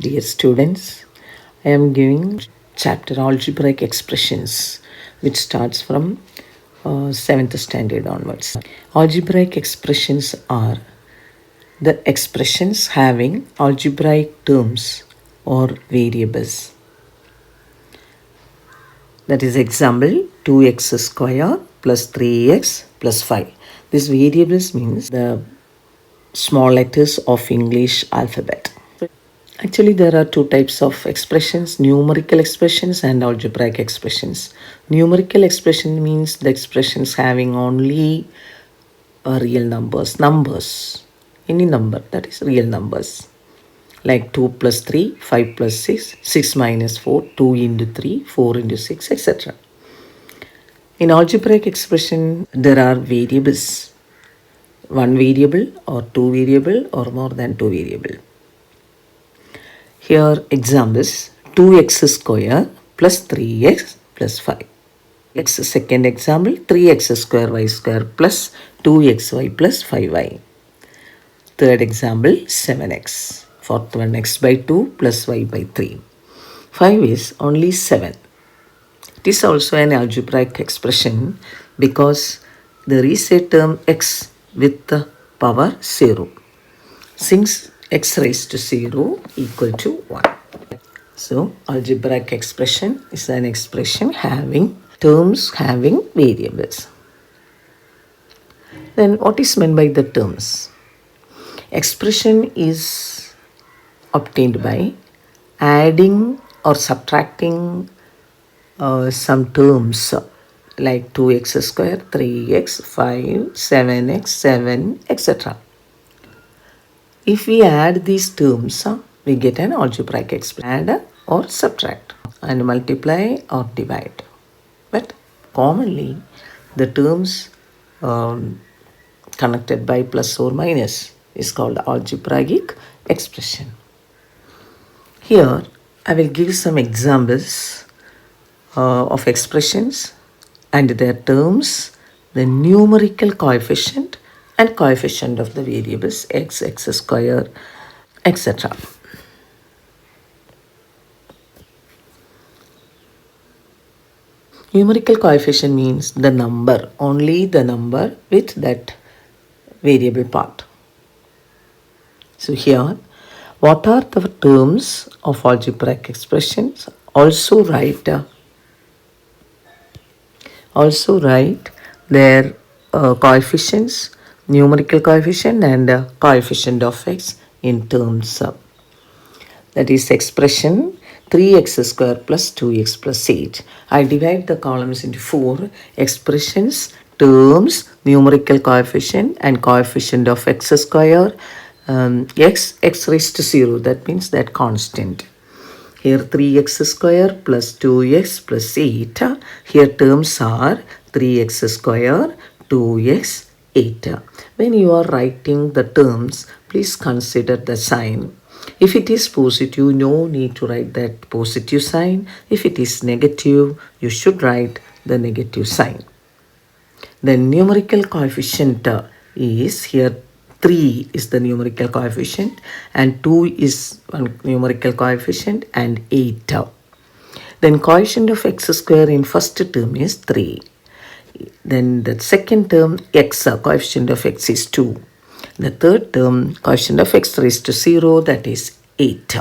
Dear students, I am giving chapter Algebraic Expressions, which starts from 7th standard onwards. Algebraic expressions are the expressions having algebraic terms or variables. That is example 2x square plus 3x plus 5. This variables means the small letters of English alphabet. Actually, there are two types of expressions, numerical expressions and algebraic expressions. Numerical expression means the expressions having only real numbers, any number, that is real numbers. Like 2 plus 3, 5 plus 6, 6 minus 4, 2 into 3, 4 into 6, etc. In algebraic expression, there are variables. One variable or two variable or more than two variable. Here examples 2x square plus 3x plus 5. Second example 3x square y square plus 2xy plus 5y. Third example 7x. Fourth one x by 2 plus y by 3. 5 is only 7. It is also an algebraic expression because there is a term x with the power 0. Since x raised to 0 equal to 1. So, algebraic expression is an expression having terms having variables. Then what is meant by the terms? Expression is obtained by adding or subtracting some terms like 2x square, 3x, 5, 7x, 7, etc. If we add these terms, we get an algebraic expression. Add or subtract and multiply or divide. But commonly, the terms connected by plus or minus is called algebraic expression. Here, I will give some examples of expressions and their terms, the numerical coefficient and coefficient of the variables x, x square, etc. Numerical coefficient means the number, only the number with that variable part. So here, what are the terms of algebraic expressions? Also write their coefficients, numerical coefficient and coefficient of x in terms of, that is expression 3x square plus 2x plus 8. I divide the columns into 4 expressions, terms, numerical coefficient and coefficient of x square, x raised to 0, that means that constant. Here 3x square plus 2x plus 8. Here terms are 3x square, 2x, 8. When you are writing the terms, please consider the sign. If it is positive, no need to write that positive sign. If it is negative, you should write the negative sign. The numerical coefficient is here 3 is the numerical coefficient and 2 is one numerical coefficient and 8. Then coefficient of x square in first term is 3. Then the second term x, coefficient of x is 2. The third term coefficient of x raised to 0, that is 8.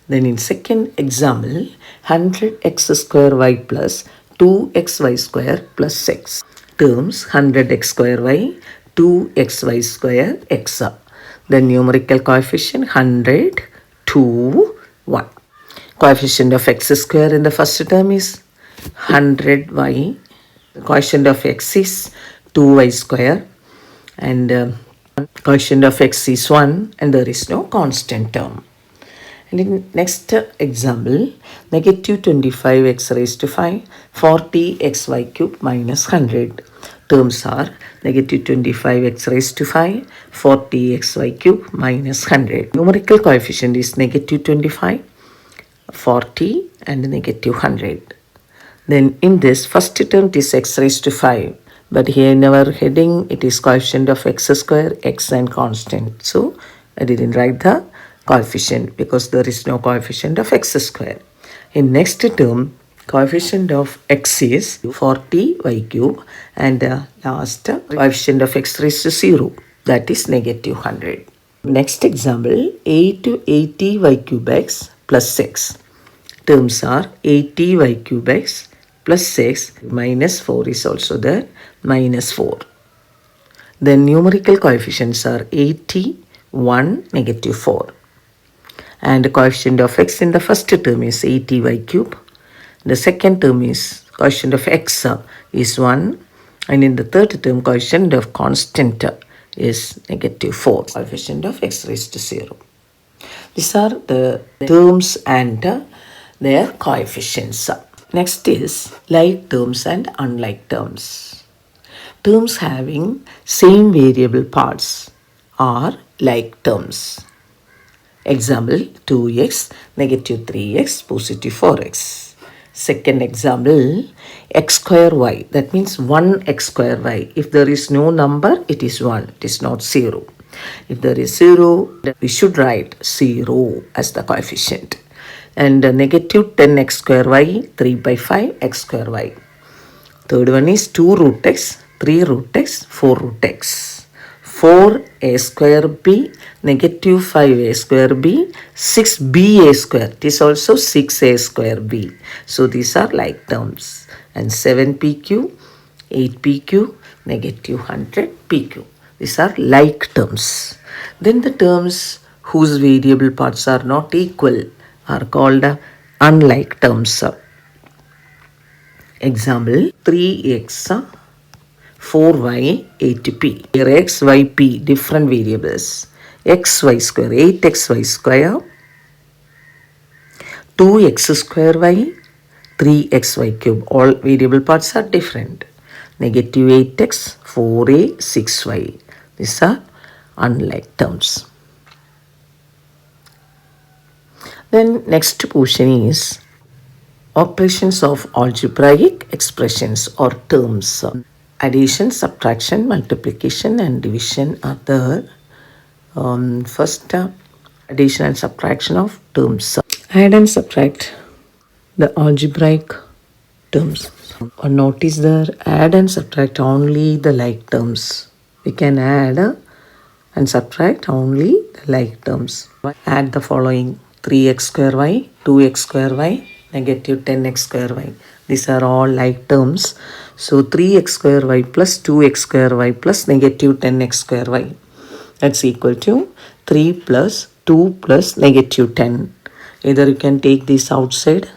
Then in second example 100x square y plus 2xy square plus 6. Terms 100x square y, 2xy square x. The numerical coefficient 100, 2, 1. Coefficient of x square in the first term is 100y. The coefficient of x is 2y square and coefficient of x is 1 and there is no constant term. And in next example, negative 25x raised to 5, 40xy cube minus 100. Terms are negative 25x raised to 5, 40xy cube minus 100. Numerical coefficient is negative 25, 40 and negative 100. Then in this first term it is x raised to 5. But here in our heading it is coefficient of x square, x and constant. So I didn't write the coefficient because there is no coefficient of x square. In next term, coefficient of x is 40 y cube and last coefficient of x raised to 0, that is negative 100. Next example, a to 80 y cube x plus x. Terms are 80 y cube x plus x minus 4 is also there, minus 4. Then numerical coefficients are 80, 1, negative 4. And the coefficient of x in the first term is 80 y cube. The second term is coefficient of x is 1. And in the third term, coefficient of constant is negative 4. Coefficient of x raised to 0. These are the terms and their coefficients. Next is like terms and unlike terms. Terms having same variable parts are like terms. Example 2x, negative 3x, positive 4x. Second example, x square y. That means 1x square y. If there is no number, it is 1. It is not 0. If there is 0, we should write 0 as the coefficient. And negative 10x square y, 3 by 5 x square y. Third one is 2 root x, 3 root x, 4 root x. 4a square b, negative 5a square b, 6ba square. It is also 6a square b. So these are like terms. And 7pq, 8pq, negative 100pq. These are like terms. Then the terms whose variable parts are not equal are called unlike terms. Example 3x, 4y, 8p. Here x, y, p, different variables. X, y square, 8xy square, 2x square y, 3xy cube. All variable parts are different. Negative 8x, 4a, 6y. These are unlike terms. Then next portion is operations of algebraic expressions or terms. Addition, subtraction, multiplication and division are there. First, addition and subtraction of terms. Add and subtract the algebraic terms. Or notice there, add and subtract only the like terms. We can add and subtract only the like terms. Add the following: 3x square y, 2x square y, negative 10x square y. These are all like terms. So 3x square y plus 2x square y plus negative 10x square y. That's equal to 3 plus 2 plus negative 10. Either you can take this outside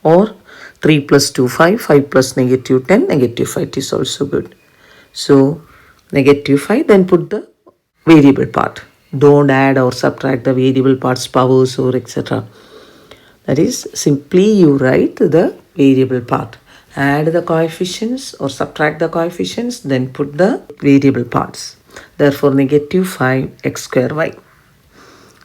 or 3 plus 2, 5, 5 plus negative 10, negative 5 is also good. So negative 5, then put the variable part. Don't add or subtract the variable parts, powers or etc. That is, simply you write the variable part. Add the coefficients or subtract the coefficients, then put the variable parts. Therefore, negative 5x square y.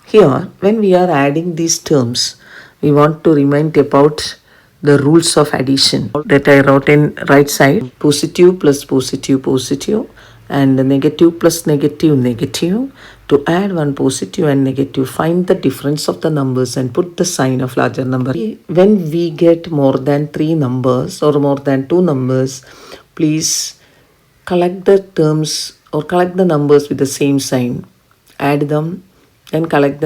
Here, when we are adding these terms, we want to remind about the rules of addition that I wrote in right side. Positive plus positive, positive, and negative plus negative, negative. To add one positive and negative, find the difference of the numbers and put the sign of larger number. When we get more than 3 numbers or more than 2 numbers, please collect the terms or collect the numbers with the same sign. Add them and collect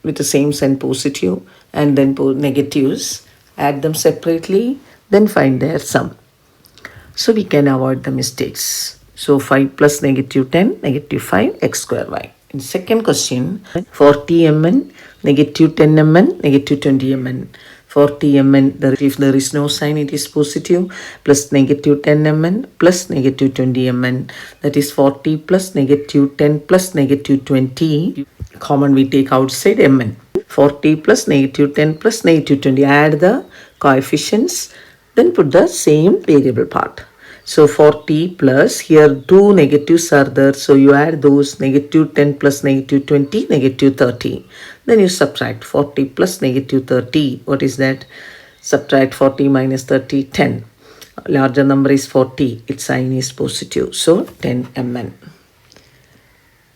with the same sign positive and then negatives. Add them separately, then find their sum. So we can avoid the mistakes. So 5 plus negative 10, negative 5, x square y. In second question, 40 mn, negative 10 mn, negative 20 mn. 40 mn, if there is no sign, it is positive, plus negative 10 mn, plus negative 20 mn. That is 40 plus negative 10 plus negative 20. Common we take outside mn. 40 plus negative 10 plus negative 20. Add the coefficients, then put the same variable part. So 40 plus, here 2 negatives are there. So you add those, negative 10 plus negative 20, negative 30. Then you subtract 40 plus negative 30. What is that? Subtract 40 minus 30, 10. Larger number is 40. Its sign is positive. So 10 mn.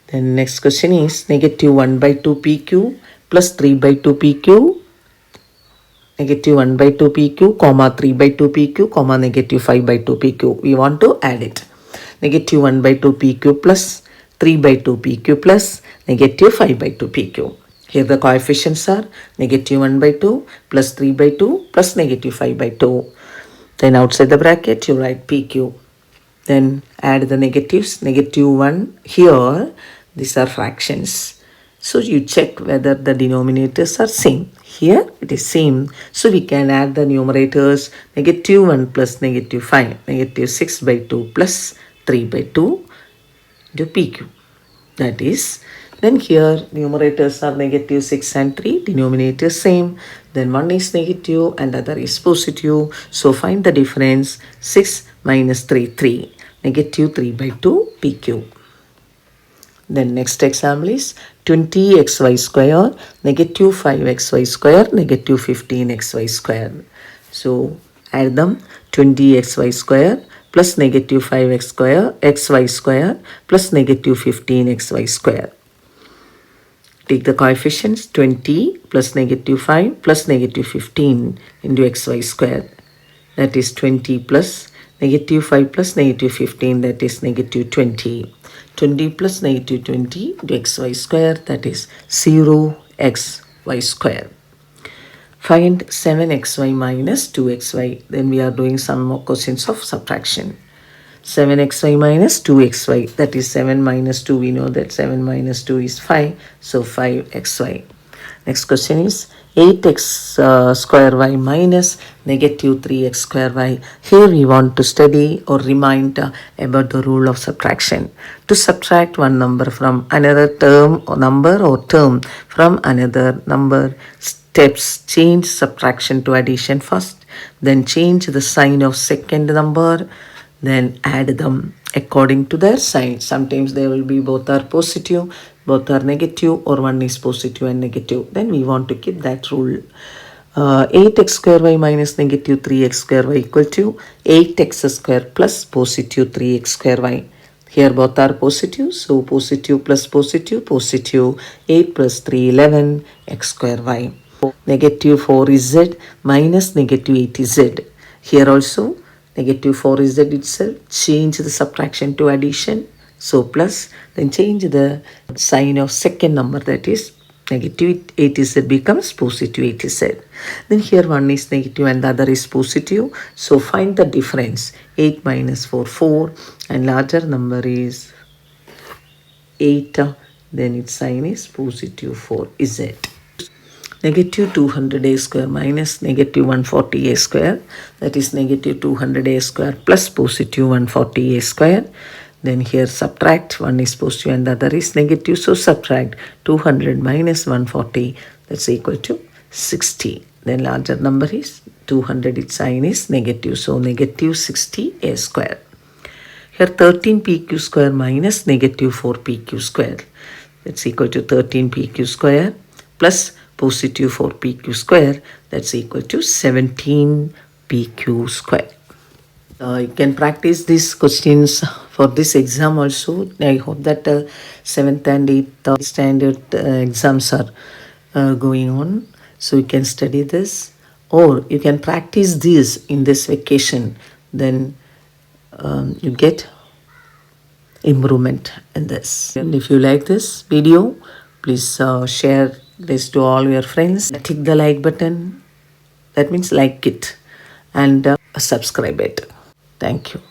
Then next question is negative 1 by 2 PQ plus 3 by 2 PQ, negative 1 by 2 PQ, comma 3 by 2 PQ, comma negative 5 by 2 PQ. We want to add it. Negative 1 by 2 PQ plus 3 by 2 PQ plus negative 5 by 2 PQ. Here the coefficients are negative 1 by 2 plus 3 by 2 plus negative 5 by 2. Then outside the bracket you write PQ. Then add the negatives. Negative 1 here, these are fractions. So you check whether the denominators are same. Here it is same. So we can add the numerators. Negative 1 plus negative 5. Negative 6 by 2 plus 3 by 2 into PQ. That is, then here numerators are negative 6 and 3, denominator same. Then one is negative and other is positive. So find the difference. 6 minus 3, 3. Negative 3 by 2 PQ. Then next example is 20xy square, negative 5xy square, negative 15xy square. So add them. 20xy square plus negative 5x square, xy square plus negative 15xy square. Take the coefficients. 20 plus negative 5 plus negative 15 into xy square. That is 20 plus negative 5 plus negative 15, that is negative 20. 20 plus negative 20 into xy square, that is 0xy square. Find 7xy minus 2xy. Then we are doing some more questions of subtraction. 7xy minus 2xy, that is 7 minus 2. We know that 7 minus 2 is 5. So 5xy. Next question is 8x square y minus negative 3x square y. Here we want to study or remind about the rule of subtraction. To subtract one number from another term or number or term from another number, steps: change subtraction to addition first, then change the sign of second number, then add them according to their sign. Sometimes they will be both are positive, both are negative, or one is positive and negative. Then we want to keep that rule. 8x square y minus negative 3x square y equal to 8x square plus positive 3x square y. Here both are positive, so positive plus positive, positive. 8 plus 3, 11 x square y. Negative 4z minus negative 8z. Here also negative 4z itself, change the subtraction to addition. So plus, then change the sign of second number, that is negative 8z becomes positive 8z. Then here one is negative and the other is positive. So find the difference. 8 minus 4, 4, and larger number is 8. Then its sign is positive 4z. Negative 200a square minus negative 140a square, that is negative 200a square plus positive 140a square. Then here subtract, one is positive and the other is negative, so subtract 200 minus 140, that's equal to 60. Then larger number is 200, its sign is negative, so negative 60a square. Here 13 pq square minus negative 4 pq square, that's equal to 13 pq square plus positive 4 pq square, that's equal to 17 pq square. You can practice these questions for this exam also. I hope that 7th and 8th standard exams are going on. So you can study this, or you can practice this in this vacation. Then you get improvement in this. And if you like this video, please share this to all your friends. Click the like button, that means like it, and subscribe it. Thank you.